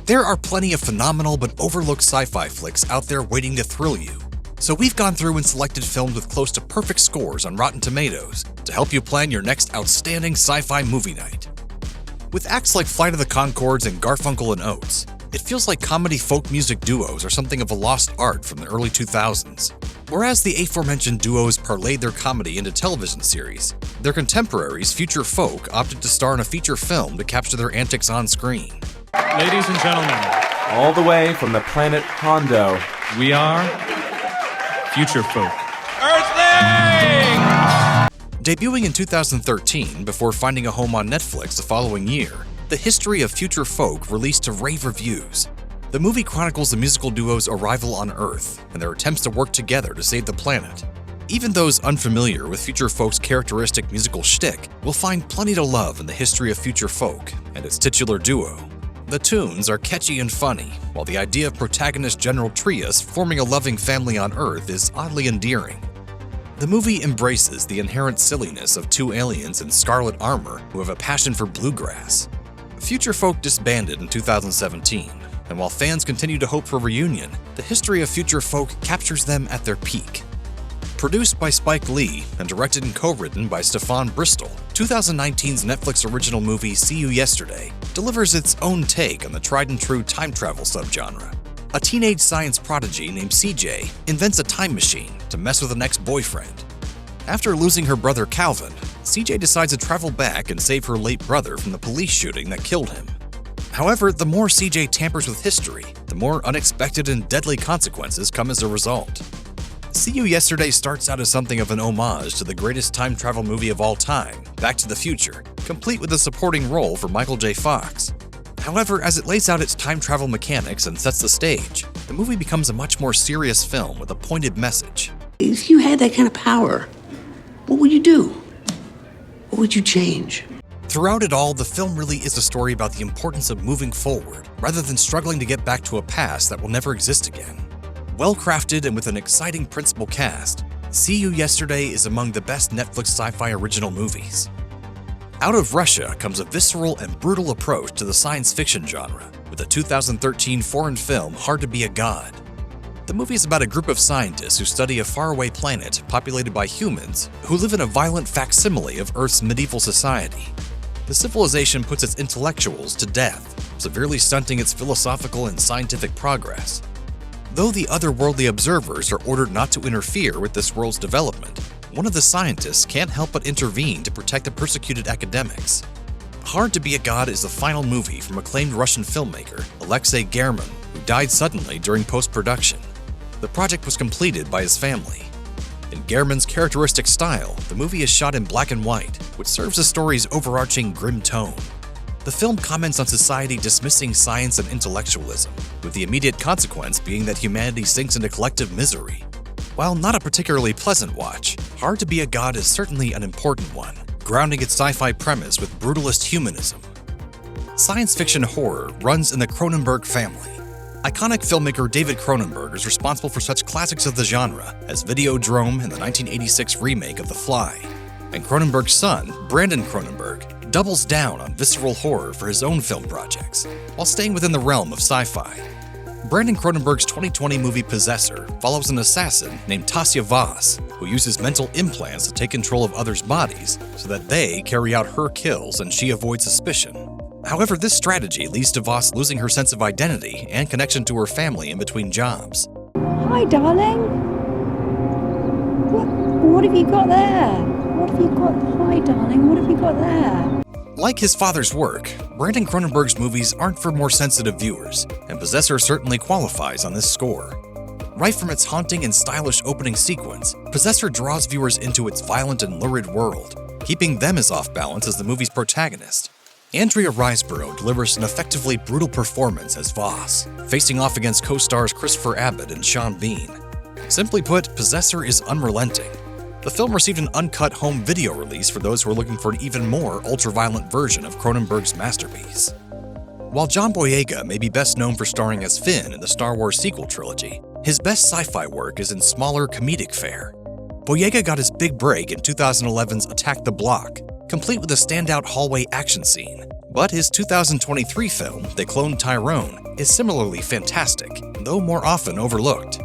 There are plenty of phenomenal but overlooked sci-fi flicks out there waiting to thrill you. So we've gone through and selected films with close to perfect scores on Rotten Tomatoes to help you plan your next outstanding sci-fi movie night. With acts like Flight of the Conchords and Garfunkel and Oates, it feels like comedy folk music duos are something of a lost art from the early 2000s. Whereas the aforementioned duos parlayed their comedy into television series, their contemporaries, Future Folk, opted to star in a feature film to capture their antics on screen. Ladies and gentlemen, all the way from the planet Hondo, we are Future Folk. Earthling! Debuting in 2013 before finding a home on Netflix the following year, The History of Future Folk released to rave reviews. The movie chronicles the musical duo's arrival on Earth and their attempts to work together to save the planet. Even those unfamiliar with Future Folk's characteristic musical shtick will find plenty to love in The History of Future Folk and its titular duo. The tunes are catchy and funny, while the idea of protagonist General Trias forming a loving family on Earth is oddly endearing. The movie embraces the inherent silliness of two aliens in scarlet armor who have a passion for bluegrass. Future Folk disbanded in 2017, and while fans continue to hope for a reunion, The History of Future Folk captures them at their peak. Produced by Spike Lee and directed and co-written by Stefan Bristol, 2019's Netflix original movie See You Yesterday delivers its own take on the tried-and-true time travel subgenre. A teenage science prodigy named CJ invents a time machine to mess with an ex-boyfriend. After losing her brother Calvin, CJ decides to travel back and save her late brother from the police shooting that killed him. However, the more CJ tampers with history, the more unexpected and deadly consequences come as a result. See You Yesterday starts out as something of an homage to the greatest time travel movie of all time, Back to the Future, complete with a supporting role for Michael J. Fox. However, as it lays out its time travel mechanics and sets the stage, the movie becomes a much more serious film with a pointed message. If you had that kind of power, what would you do? What would you change? Throughout it all, the film really is a story about the importance of moving forward, rather than struggling to get back to a past that will never exist again. Well-crafted and with an exciting principal cast, See You Yesterday is among the best Netflix sci-fi original movies. Out of Russia comes a visceral and brutal approach to the science fiction genre, with the 2013 foreign film Hard to Be a God. The movie is about a group of scientists who study a faraway planet populated by humans who live in a violent facsimile of Earth's medieval society. The civilization puts its intellectuals to death, severely stunting its philosophical and scientific progress. Though the otherworldly observers are ordered not to interfere with this world's development, one of the scientists can't help but intervene to protect the persecuted academics. Hard to Be a God is the final movie from acclaimed Russian filmmaker Alexei Jarman, who died suddenly during post-production. The project was completed by his family. In Jarman's characteristic style, the movie is shot in black and white, which serves the story's overarching grim tone. The film comments on society dismissing science and intellectualism, with the immediate consequence being that humanity sinks into collective misery. While not a particularly pleasant watch, Hard to Be a God is certainly an important one, grounding its sci-fi premise with brutalist humanism. Science fiction horror runs in the Cronenberg family. Iconic filmmaker David Cronenberg is responsible for such classics of the genre as Videodrome and the 1986 remake of The Fly. And Cronenberg's son, Brandon Cronenberg, doubles down on visceral horror for his own film projects, while staying within the realm of sci-fi. Brandon Cronenberg's 2020 movie Possessor follows an assassin named Tasya Voss, who uses mental implants to take control of others' bodies so that they carry out her kills and she avoids suspicion. However, this strategy leads to Voss losing her sense of identity and connection to her family in between jobs. Hi, darling. What have you got there? What have you got? Hi, darling. What have you got there? Like his father's work, Brandon Cronenberg's movies aren't for more sensitive viewers, and Possessor certainly qualifies on this score. Right from its haunting and stylish opening sequence, Possessor draws viewers into its violent and lurid world, keeping them as off balance as the movie's protagonist. Andrea Riseborough delivers an effectively brutal performance as Voss, facing off against co-stars Christopher Abbott and Sean Bean. Simply put, Possessor is unrelenting. The film received an uncut home video release for those who are looking for an even more ultra-violent version of Cronenberg's masterpiece. While John Boyega may be best known for starring as Finn in the Star Wars sequel trilogy, his best sci-fi work is in smaller comedic fare. Boyega got his big break in 2011's Attack the Block, complete with a standout hallway action scene. But his 2023 film, They Cloned Tyrone, is similarly fantastic, though more often overlooked.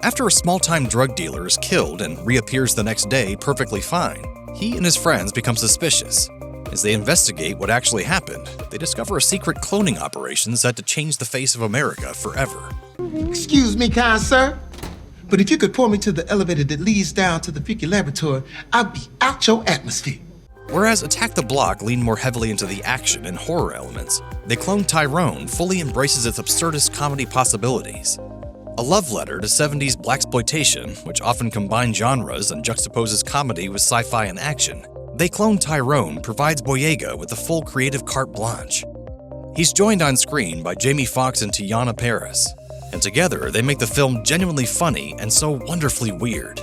After a small-time drug dealer is killed and reappears the next day perfectly fine, he and his friends become suspicious. As they investigate what actually happened, they discover a secret cloning operation set to change the face of America forever. Excuse me, kind sir, but if you could point me to the elevator that leads down to the freaky laboratory, I'll be out your atmosphere. Whereas Attack the Block leaned more heavily into the action and horror elements, They Cloned Tyrone fully embraces its absurdist comedy possibilities. A love letter to 70s blaxploitation, which often combines genres and juxtaposes comedy with sci-fi and action, They Cloned Tyrone provides Boyega with a full creative carte blanche. He's joined on screen by Jamie Foxx and Tiana Paris, and together they make the film genuinely funny and so wonderfully weird.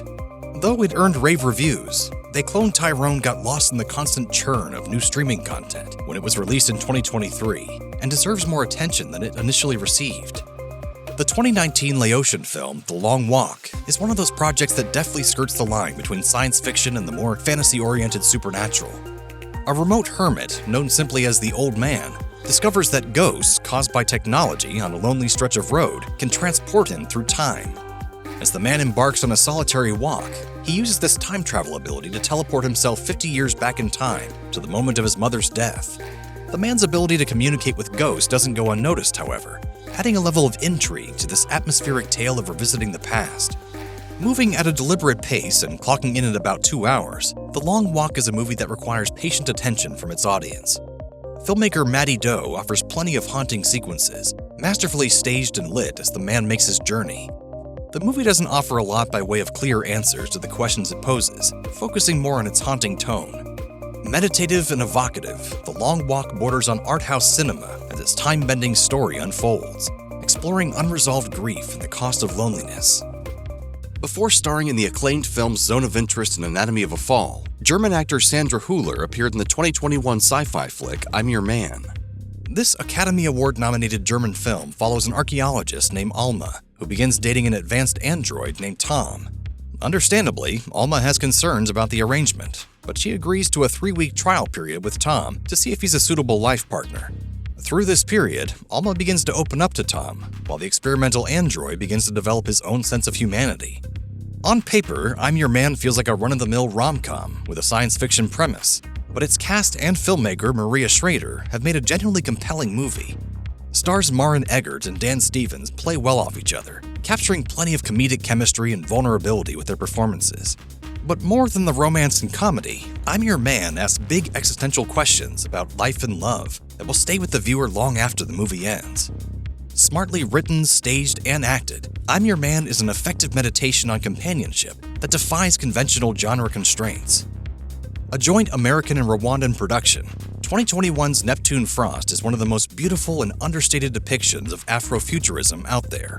Though it earned rave reviews, They Cloned Tyrone got lost in the constant churn of new streaming content when it was released in 2023, and deserves more attention than it initially received. The 2019 Laotian film, The Long Walk, is one of those projects that deftly skirts the line between science fiction and the more fantasy-oriented supernatural. A remote hermit, known simply as the Old Man, discovers that ghosts caused by technology on a lonely stretch of road can transport him through time. As the man embarks on a solitary walk, he uses this time travel ability to teleport himself 50 years back in time to the moment of his mother's death. The man's ability to communicate with ghosts doesn't go unnoticed, however, adding a level of intrigue to this atmospheric tale of revisiting the past. Moving at a deliberate pace and clocking in at about 2 hours, The Long Walk is a movie that requires patient attention from its audience. Filmmaker Matty Doe offers plenty of haunting sequences, masterfully staged and lit as the man makes his journey. The movie doesn't offer a lot by way of clear answers to the questions it poses, focusing more on its haunting tone. Meditative and evocative, The Long Walk borders on art house cinema as its time-bending story unfolds, exploring unresolved grief and the cost of loneliness. Before starring in the acclaimed films Zone of Interest and Anatomy of a Fall, German actor Sandra Hüller appeared in the 2021 sci-fi flick I'm Your Man. This Academy Award-nominated German film follows an archaeologist named Alma, who begins dating an advanced android named Tom. Understandably, Alma has concerns about the arrangement, but she agrees to a 3-week trial period with Tom to see if he's a suitable life partner. Through this period, Alma begins to open up to Tom, while the experimental android begins to develop his own sense of humanity. On paper, I'm Your Man feels like a run-of-the-mill rom-com with a science fiction premise, but its cast and filmmaker Maria Schrader have made a genuinely compelling movie. Stars Maren Eggert and Dan Stevens play well off each other, capturing plenty of comedic chemistry and vulnerability with their performances. But more than the romance and comedy, I'm Your Man asks big existential questions about life and love that will stay with the viewer long after the movie ends. Smartly written, staged, and acted, I'm Your Man is an effective meditation on companionship that defies conventional genre constraints. A joint American and Rwandan production, 2021's Neptune Frost is one of the most beautiful and understated depictions of Afrofuturism out there.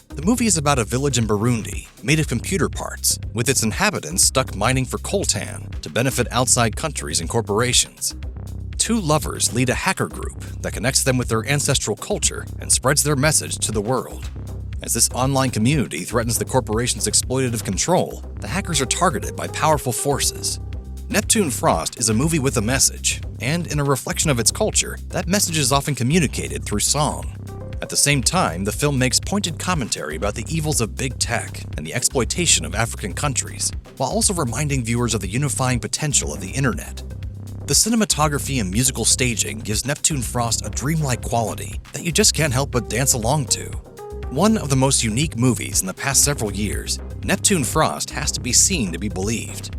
The movie is about a village in Burundi, made of computer parts, with its inhabitants stuck mining for coltan to benefit outside countries and corporations. Two lovers lead a hacker group that connects them with their ancestral culture and spreads their message to the world. As this online community threatens the corporation's exploitative control, the hackers are targeted by powerful forces. Neptune Frost is a movie with a message, and in a reflection of its culture, that message is often communicated through song. At the same time, the film makes pointed commentary about the evils of big tech and the exploitation of African countries, while also reminding viewers of the unifying potential of the internet. The cinematography and musical staging gives Neptune Frost a dreamlike quality that you just can't help but dance along to. One of the most unique movies in the past several years, Neptune Frost has to be seen to be believed.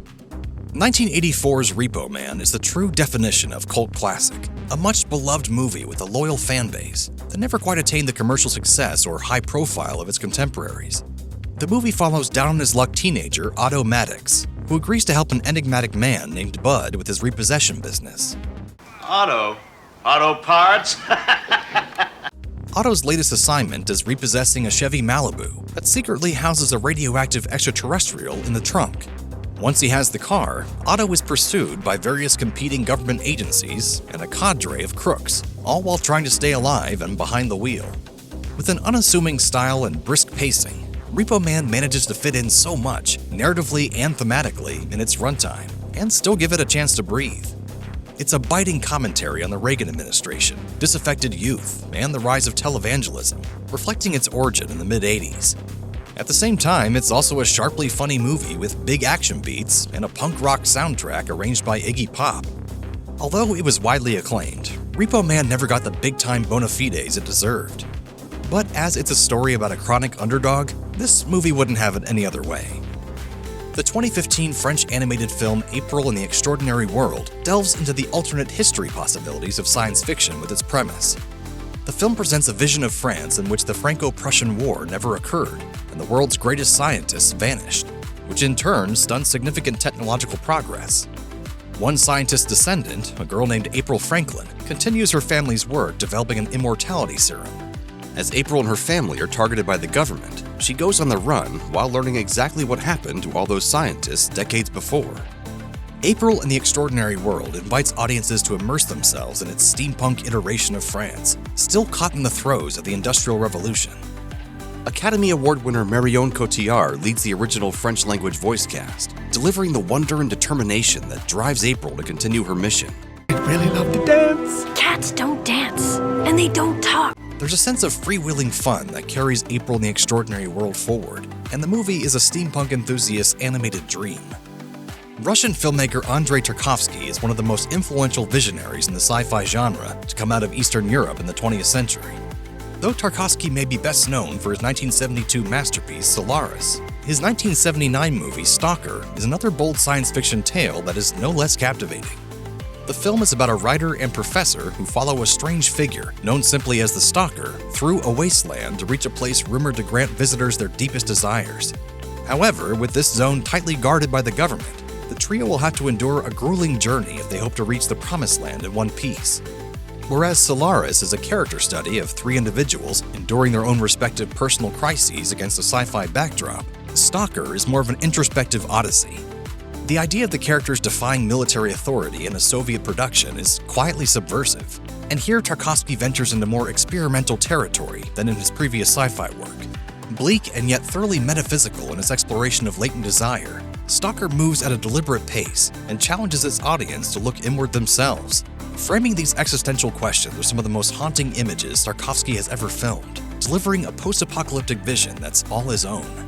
1984's Repo Man is the true definition of cult classic, a much-beloved movie with a loyal fanbase that never quite attained the commercial success or high profile of its contemporaries. The movie follows down-on-his-luck teenager Otto Maddox, who agrees to help an enigmatic man named Bud with his repossession business. Auto parts? Otto's latest assignment is repossessing a Chevy Malibu that secretly houses a radioactive extraterrestrial in the trunk. Once he has the car, Otto is pursued by various competing government agencies and a cadre of crooks, all while trying to stay alive and behind the wheel. With an unassuming style and brisk pacing, Repo Man manages to fit in so much, narratively and thematically, in its runtime, and still give it a chance to breathe. It's a biting commentary on the Reagan administration, disaffected youth, and the rise of televangelism, reflecting its origin in the mid-'80s. At the same time, it's also a sharply funny movie with big action beats and a punk rock soundtrack arranged by Iggy Pop. Although it was widely acclaimed, Repo Man never got the big-time bona fides it deserved. But as it's a story about a chronic underdog, this movie wouldn't have it any other way. The 2015 French animated film April in the Extraordinary World delves into the alternate history possibilities of science fiction with its premise. The film presents a vision of France in which the Franco-Prussian War never occurred and the world's greatest scientists vanished, which in turn stunned significant technological progress. One scientist's descendant, a girl named April Franklin, continues her family's work developing an immortality serum. As April and her family are targeted by the government, she goes on the run while learning exactly what happened to all those scientists decades before. April in the Extraordinary World invites audiences to immerse themselves in its steampunk iteration of France, still caught in the throes of the Industrial Revolution. Academy Award winner Marion Cotillard leads the original French-language voice cast, delivering the wonder and determination that drives April to continue her mission. I really love to dance. Cats don't dance, and they don't talk. There's a sense of freewheeling fun that carries April in the Extraordinary World forward, and the movie is a steampunk enthusiast's animated dream. Russian filmmaker Andrei Tarkovsky is one of the most influential visionaries in the sci-fi genre to come out of Eastern Europe in the 20th century. Though Tarkovsky may be best known for his 1972 masterpiece Solaris, his 1979 movie Stalker is another bold science fiction tale that is no less captivating. The film is about a writer and professor who follow a strange figure, known simply as the Stalker, through a wasteland to reach a place rumored to grant visitors their deepest desires. However, with this zone tightly guarded by the government, the trio will have to endure a grueling journey if they hope to reach the Promised Land in one piece. Whereas Solaris is a character study of three individuals enduring their own respective personal crises against a sci-fi backdrop, Stalker is more of an introspective odyssey. The idea of the characters defying military authority in a Soviet production is quietly subversive, and here Tarkovsky ventures into more experimental territory than in his previous sci-fi work. Bleak and yet thoroughly metaphysical in its exploration of latent desire, Stalker moves at a deliberate pace and challenges its audience to look inward themselves. Framing these existential questions are some of the most haunting images Tarkovsky has ever filmed, delivering a post-apocalyptic vision that's all his own.